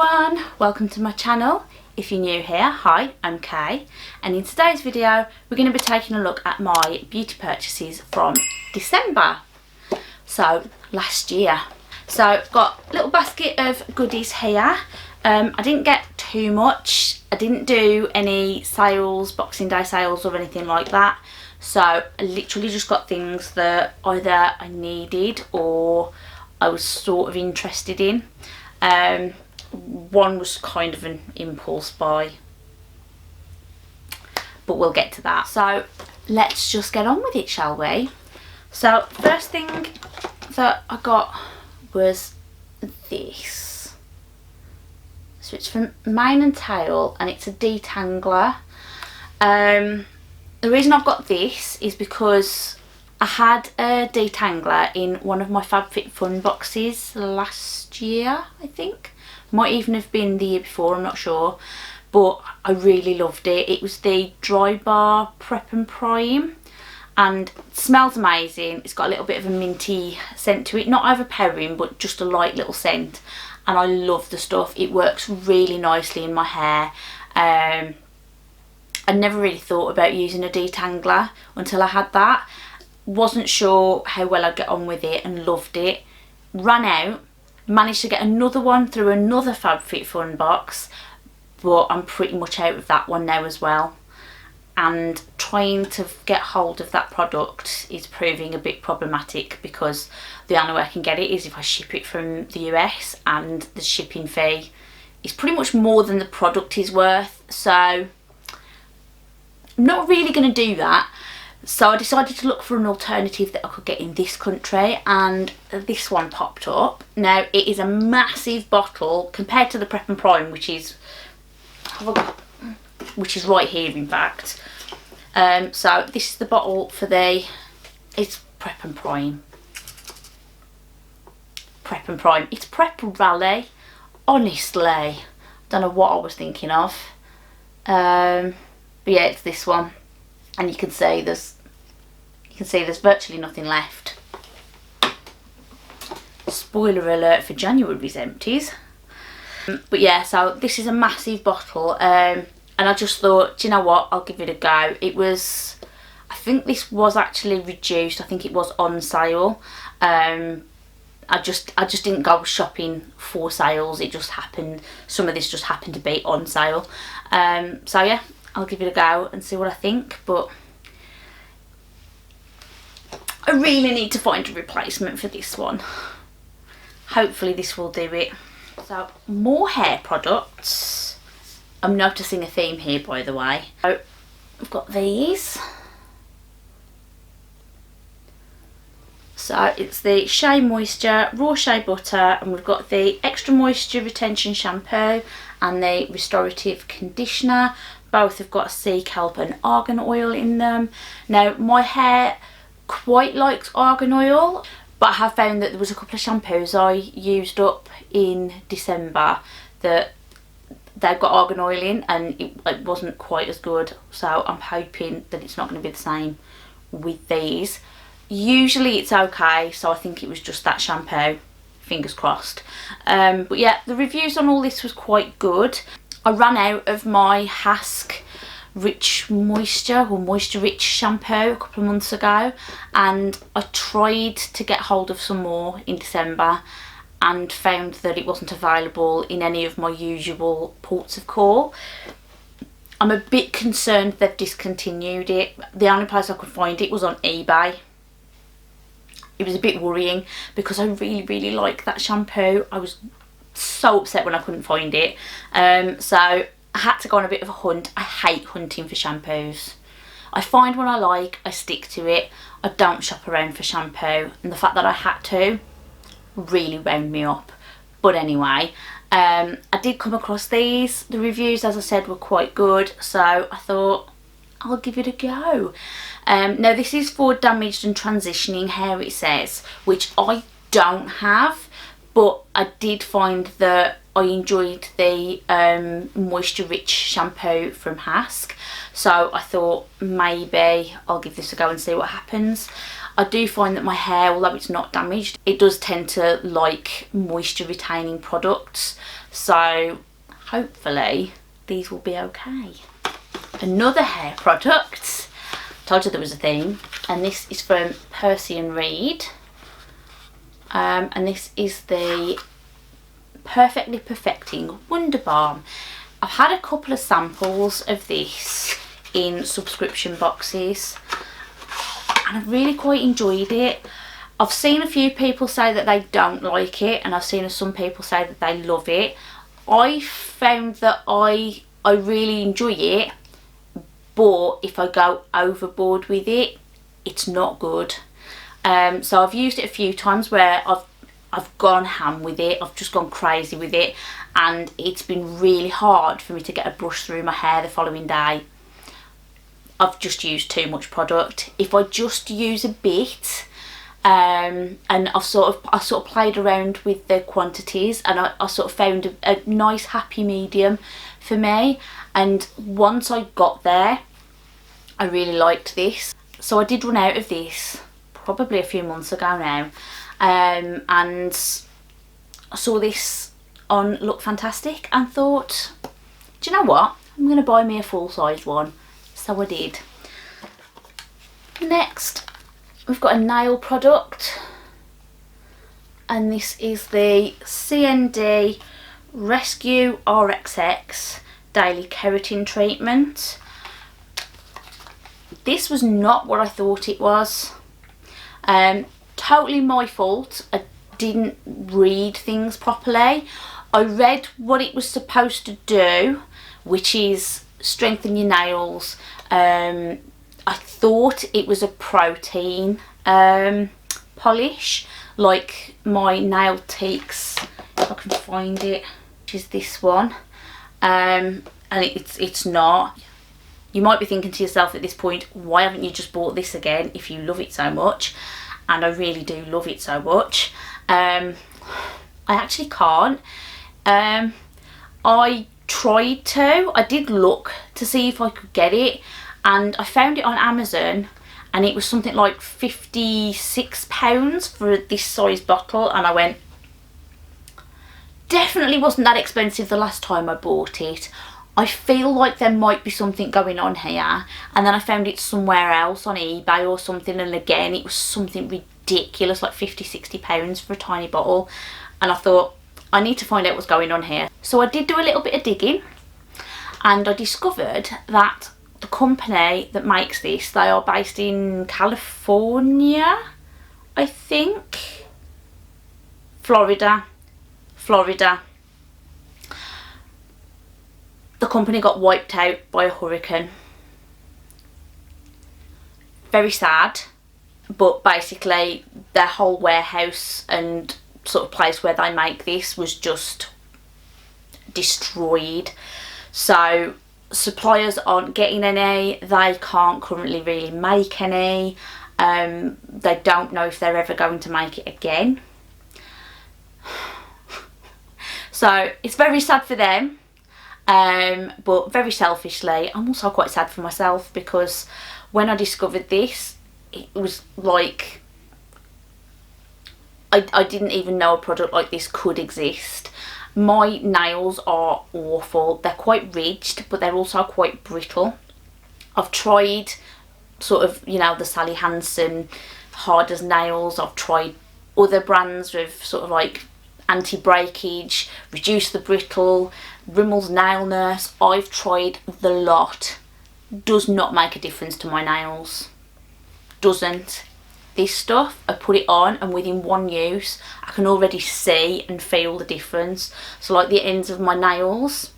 everyone, welcome to my channel. If you're new here, hi, I'm Kay, and in today's video we're going to be taking a look at my beauty purchases from December, so last year. So I've got a little basket of goodies here. I didn't get too much. I didn't do any sales, Boxing Day sales or anything like that, so I literally just got things that either I needed or I was sort of interested in. One was kind of an impulse buy, but we'll get to that. So let's just get on with it, shall we? So first thing that I got was this. So it's from Mane and Tail and it's a detangler. The reason I've got this is because I had a detangler in one of my FabFitFun boxes last year, I think. Might even have been the year before, I'm not sure. But I really loved it. It was the Dry Bar Prep and Prime. And it smells amazing. It's got a little bit of a minty scent to it. Not overpowering, but just a light little scent. And I love the stuff. It works really nicely in my hair. I never really thought about using a detangler until I had that. Wasn't sure how well I'd get on with it and loved it. Ran out, managed to get another one through another FabFitFun box, but I'm pretty much out of that one now as well. And trying to get hold of that product is proving a bit problematic because the only way I can get it is if I ship it from the US, and the shipping fee is pretty much more than the product is worth. So I'm not really going to do that. So I decided to look for an alternative that I could get in this country, and this one popped up. Now it is a massive bottle compared to the Prep and Prime, which is right here in fact. So this is the bottle for it's Prep and Prime. Prep and Prime. It's Prep Rally. Honestly, don't know what I was thinking of. But yeah, it's this one. And you can see there's virtually nothing left. Spoiler alert for January's empties. But yeah, so this is a massive bottle, and I just thought, do you know what, I'll give it a go. It was, I think this was actually reduced. I think it was on sale. I just didn't go shopping for sales. It just happened. Some of this just happened to be on sale. So yeah, I'll give it a go and see what I think, but I really need to find a replacement for this one. Hopefully this will do it. So more hair products. I'm noticing a theme here, by the way. So I've got these. So it's the Shea Moisture Raw Shea Butter, and we've got the Extra Moisture Retention Shampoo and the Restorative Conditioner. Both have got sea kelp and argan oil in them. Now my hair quite likes argan oil, but I have found that there was a couple of shampoos I used up in December that they've got argan oil in, and it wasn't quite as good. So I'm hoping that it's not going to be the same with these. Usually it's okay, so I think it was just that shampoo, fingers crossed. But yeah, the reviews on all this was quite good. I ran out of my Hask Rich Moisture or Moisture Rich shampoo a couple of months ago, and I tried to get hold of some more in December and found that it wasn't available in any of my usual ports of call. I'm a bit concerned they've discontinued it. The only place I could find it was on eBay. It was a bit worrying because I really like that shampoo. I was so upset when I couldn't find it. So I had to go on a bit of a hunt. I hate hunting for shampoos. I find one I like, I stick to it. I don't shop around for shampoo, and the fact that I had to really wound me up. But anyway, I did come across these. The reviews, as I said, were quite good, so I thought I'll give it a go. Now this is for damaged and transitioning hair, it says, which I don't have, but I did find that I enjoyed the Moisture Rich shampoo from Hask, so I thought maybe I'll give this a go and see what happens. I do find that my hair, although it's not damaged, it does tend to like moisture retaining products, So hopefully these will be okay. Another hair product, told you there was a thing, and this is from Perfume. And this is the Perfectly Perfecting Wonderbomb. I've had a couple of samples of this in subscription boxes and I've really quite enjoyed it. I've seen a few people say that they don't like it, and I've seen some people say that they love it. I found that I really enjoy it, but if I go overboard with it, it's not good. So I've used it a few times where I've gone ham with it, I've just gone crazy with it, and it's been really hard for me to get a brush through my hair the following day. I've just used too much product. If I just use a bit, and I sort of played around with the quantities, and I sort of found a nice happy medium for me, and once I got there I really liked this. So I did run out of this probably a few months ago now, and I saw this on Look Fantastic and thought, do you know what, I'm going to buy me a full-size one. So I did. Next we've got a nail product, and this is the CND Rescue RXX Daily Keratin Treatment. This was not what I thought it was. Totally my fault. I didn't read things properly. I read what it was supposed to do, which is strengthen your nails. I thought it was a protein polish, like my Nail Teaks, if I can find it, which is this one, and it's not. You might be thinking to yourself at this point, why haven't you just bought this again if you love it so much? And I really do love it so much. I actually can't. I tried to. I did look to see if I could get it, and I found it on Amazon, and it was something like £56 for this size bottle, and I went, definitely wasn't that expensive the last time I bought it. I feel like there might be something going on here, and then I found it somewhere else on eBay or something, and again it was something ridiculous, like £50–60 for a tiny bottle, and I thought, I need to find out what's going on here. So I did do a little bit of digging, and I discovered that the company that makes this, they are based in California, I think. Florida. The company got wiped out by a hurricane. Very sad, but basically their whole warehouse and sort of place where they make this was just destroyed. So suppliers aren't getting any, they can't currently really make any, they don't know if they're ever going to make it again. So it's very sad for them, but very selfishly I'm also quite sad for myself, because when I discovered this, it was like I didn't even know a product like this could exist. My nails are awful. They're quite ridged, but they're also quite brittle. I've tried sort of, you know, the Sally Hansen hard as nails. I've tried other brands with sort of like anti-breakage, reduce the brittle, Rimmel's Nail Nurse. I've tried the lot. Does not make a difference to my nails. Doesn't. This stuff, I put it on, and within one use I can already see and feel the difference. So like the ends of my nails,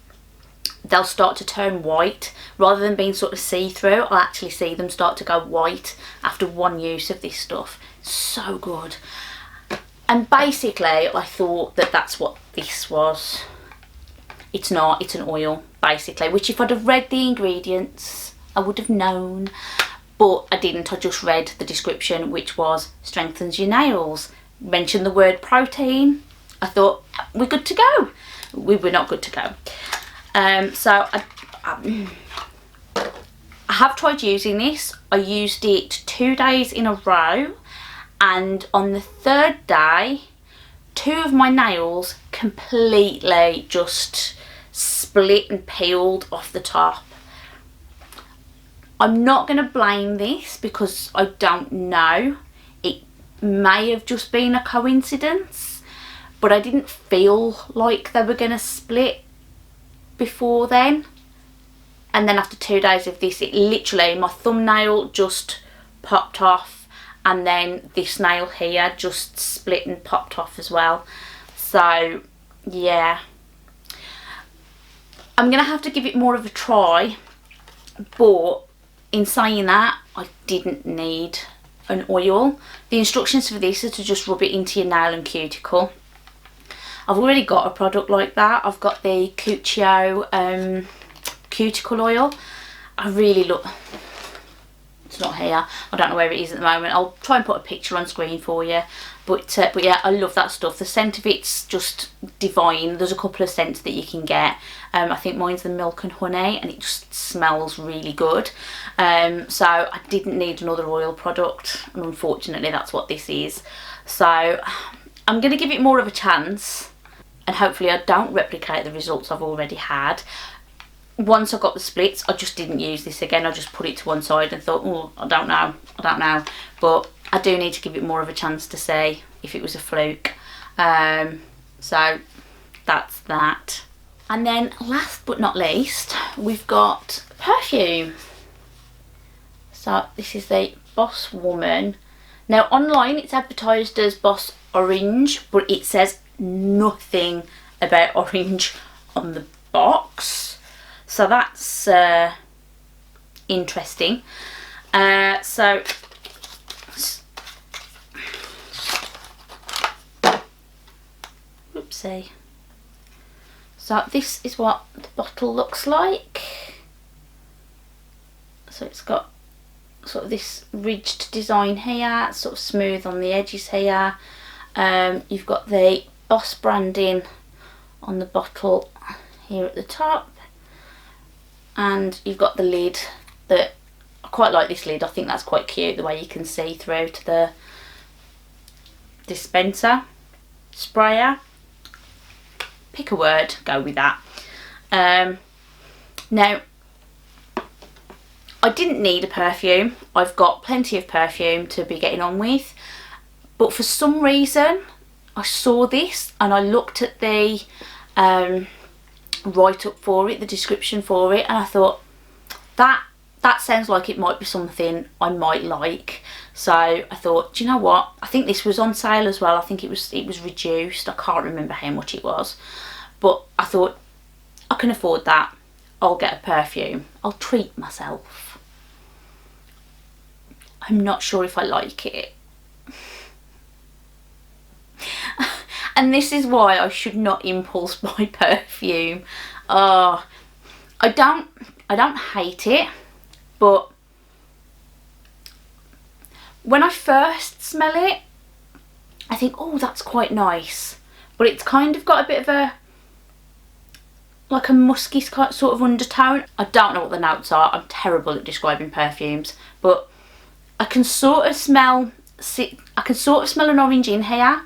they'll start to turn white. Rather than being sort of see-through, I'll actually see them start to go white after one use of this stuff. So good. And basically I thought that that's what this was. It's not, it's an oil basically, which if I'd have read the ingredients I would have known. But I didn't, I just read the description, which was strengthens your nails. Mentioned the word protein. I thought, we're good to go. We were not good to go. So I have tried using this. I used it 2 days in a row, and on the third day 2 of my nails completely just split and peeled off the top. I'm not going to blame this because I don't know. It may have just been a coincidence, but I didn't feel like they were going to split before then. And then after 2 days of this, it literally, my thumbnail just popped off, and then this nail here just split and popped off as well. So yeah, I'm going to have to give it more of a try, but in saying that, I didn't need an oil. The instructions for this are to just rub it into your nail and cuticle. I've already got a product like that. I've got the Cuccio cuticle oil. I really look, it's not here, I don't know where it is at the moment. I'll try and put a picture on screen for you, but yeah, I love that stuff. The scent of it's just divine. There's a couple of scents that you can get. I think mine's the milk and honey, and it just smells really good. So I didn't need another oil product, and unfortunately that's what this is. So I'm going to give it more of a chance, and hopefully I don't replicate the results I've already had. Once I got the splits, I just didn't use this again. I just put it to one side and thought, oh, I don't know. But I do need to give it more of a chance to see if it was a fluke. So that's that. And then last but not least, we've got Perfume. So this is the Boss Woman. Now online it's advertised as Boss Orange, but it says nothing about orange on the box. So that's interesting. So oopsie. So this is what the bottle looks like. So it's got sort of this ridged design here, sort of smooth on the edges here. You've got the Boss branding on the bottle here at the top. And you've got the lid that, I quite like this lid. I think that's quite cute, the way you can see through to the dispenser. Sprayer. Pick a word, go with that. Now, I didn't need a perfume. I've got plenty of perfume to be getting on with. But for some reason, I saw this and I looked at the write up for it, the description for it, and I thought that sounds like it might be something I might like. So I thought, do you know what, I think this was on sale as well. I think it was reduced. I can't remember how much it was, but I thought I can afford that. I'll get a perfume. I'll treat myself. I'm not sure if I like it. And this is why I should not impulse buy perfume. I don't hate it, but when I first smell it, I think, oh, that's quite nice. But it's kind of got a bit of a, like a musky sort of undertone. I don't know what the notes are. I'm terrible at describing perfumes, but I can sort of smell an orange in here.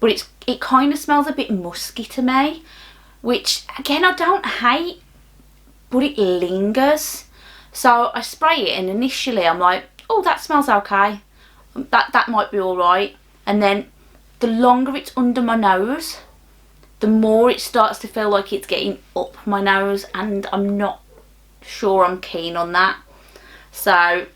But it kind of smells a bit musky to me, which again I don't hate, but it lingers. So I spray it and initially I'm like, oh, that smells okay, that might be alright. And then the longer it's under my nose, the more it starts to feel like it's getting up my nose, and I'm not sure I'm keen on that. So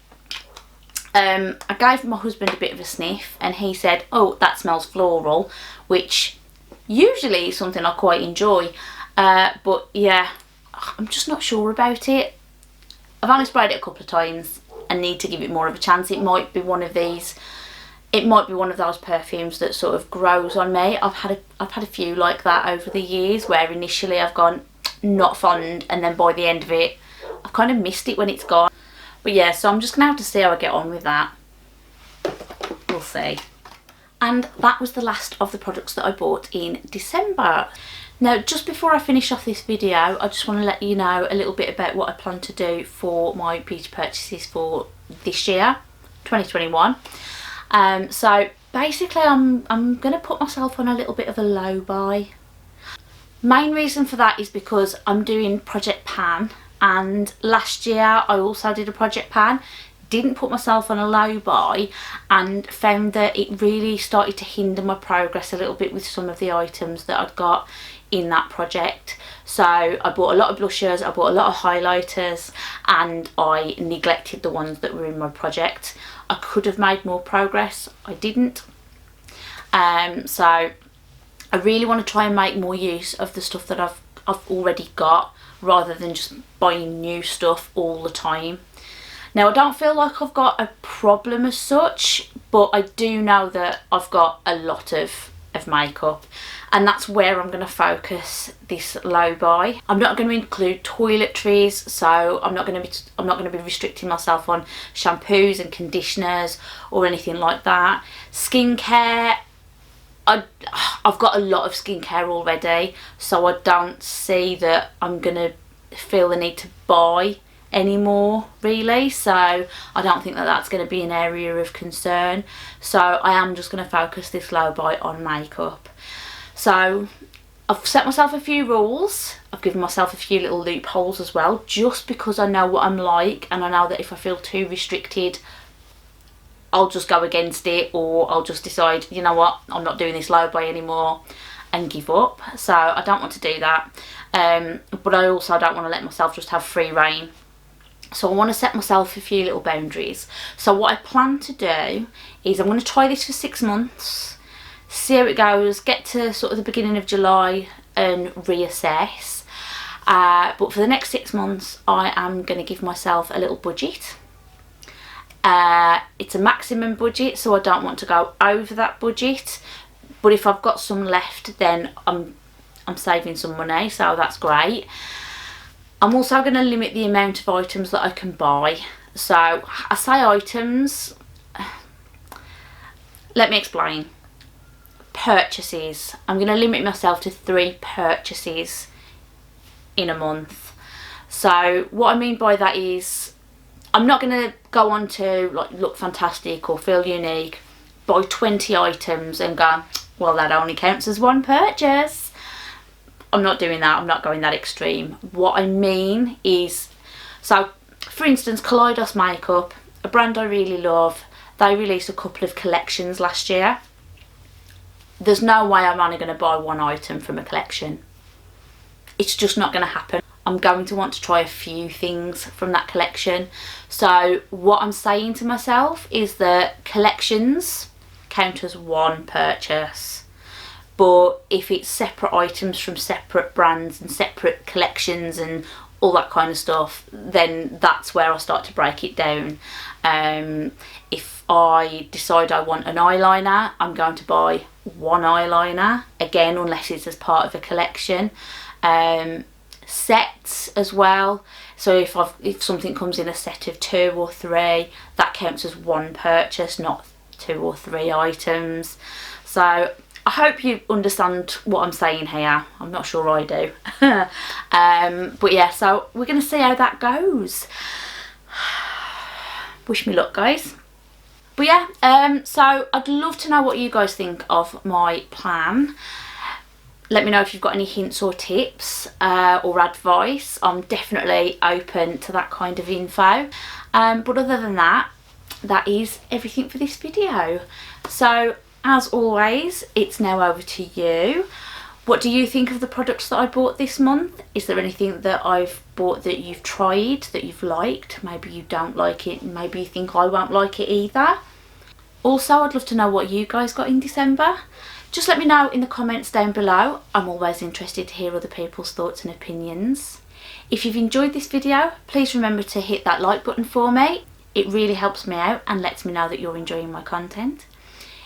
I gave my husband a bit of a sniff and he said, oh, that smells floral, which usually is something I quite enjoy. But yeah, I'm just not sure about it. I've only sprayed it a couple of times and need to give it more of a chance. It might be one of these, it might be one of those perfumes that sort of grows on me. I've had a few like that over the years, where initially I've gone not fond, and then by the end of it I've kind of missed it when it's gone. But yeah, so I'm just going to have to see how I get on with that. We'll see. And that was the last of the products that I bought in December. Now, just before I finish off this video, I just want to let you know a little bit about what I plan to do for my beauty purchases for this year, 2021. So basically I'm going to put myself on a little bit of a low buy Main reason for that is because I'm doing Project Pan, and last year I also did a Project Pan. Didn't put myself on a low buy and found that it really started to hinder my progress a little bit with some of the items that I'd got in that project. So I bought a lot of blushers, I bought a lot of highlighters, and I neglected the ones that were in my project. I could have made more progress, I didn't. So I really want to try and make more use of the stuff that I've already got, rather than just buying new stuff all the time. Now, I don't feel like I've got a problem as such, but I do know that I've got a lot of makeup, and that's where I'm going to focus this low buy. I'm not going to include toiletries, so I'm not going to be restricting myself on shampoos and conditioners or anything like that. Skincare, I've got a lot of skincare already, so I don't see that I'm going to feel the need to buy anymore, really. So I don't think that that's going to be an area of concern. So I am just going to focus this low buy on makeup. So I've set myself a few rules. I've given myself a few little loopholes as well, just because I know what I'm like, and I know that if I feel too restricted, I'll just go against it, or I'll just decide, you know what, I'm not doing this low buy anymore, and give up. So I don't want to do that, but I also don't want to let myself just have free reign. So I want to set myself a few little boundaries. So what I plan to do is I'm going to try this for 6 months, see how it goes, get to sort of the beginning of July and reassess. But for the next 6 months, I am going to give myself a little budget. It's a maximum budget, so I don't want to go over that budget. But if I've got some left, then I'm saving some money, so that's great. I'm also going to limit the amount of items that I can buy. So I say items, let me explain. Purchases. I'm going to limit myself to 3 purchases in a month. So what I mean by that is, I'm not going to go on to like Look Fantastic or Feel Unique, buy 20 items and go, well, that only counts as 1 purchase. I'm not doing that. I'm not going that extreme. What I mean is, so for instance, Kaleidos Makeup, a brand I really love, they released a couple of collections last year. There's no way I'm only going to buy 1 item from a collection. It's just not going to happen. I'm going to want to try a few things from that collection. So what I'm saying to myself is that collections count as 1 purchase. But if it's separate items from separate brands and separate collections and all that kind of stuff, then that's where I start to break it down. If I decide I want an eyeliner, I'm going to buy 1 eyeliner, again, unless it's as part of a collection. Sets as well, so if something comes in a set of 2 or 3, that counts as 1 purchase, not 2 or 3 items. So I hope you understand what I'm saying here. I'm not sure I do. But yeah, so we're going to see how that goes. Wish me luck, guys. But yeah, so I'd love to know what you guys think of my plan. Let me know if you've got any hints or tips or advice. I'm definitely open to that kind of info. But other than that, that is everything for this video. So as always, it's now over to you. What do you think of the products that I bought this month? Is there anything that I've bought that you've tried, that you've liked? Maybe you don't like it, maybe you think I won't like it either. Also, I'd love to know what you guys got in December. Just let me know in the comments down below. I'm always interested to hear other people's thoughts and opinions. If you've enjoyed this video, please remember to hit that like button for me. It really helps me out and lets me know that you're enjoying my content.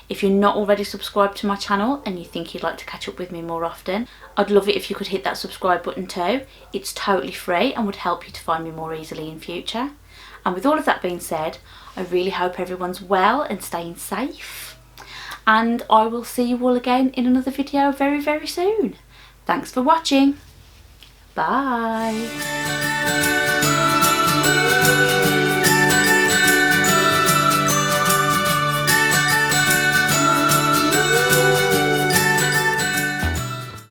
If you're not already subscribed to my channel and you think you'd like to catch up with me more often, I'd love it if you could hit that subscribe button too. It's totally free and would help you to find me more easily in future. And with all of that being said, I really hope everyone's well and staying safe. And I will see you all again in another video very, very soon. Thanks for watching. Bye.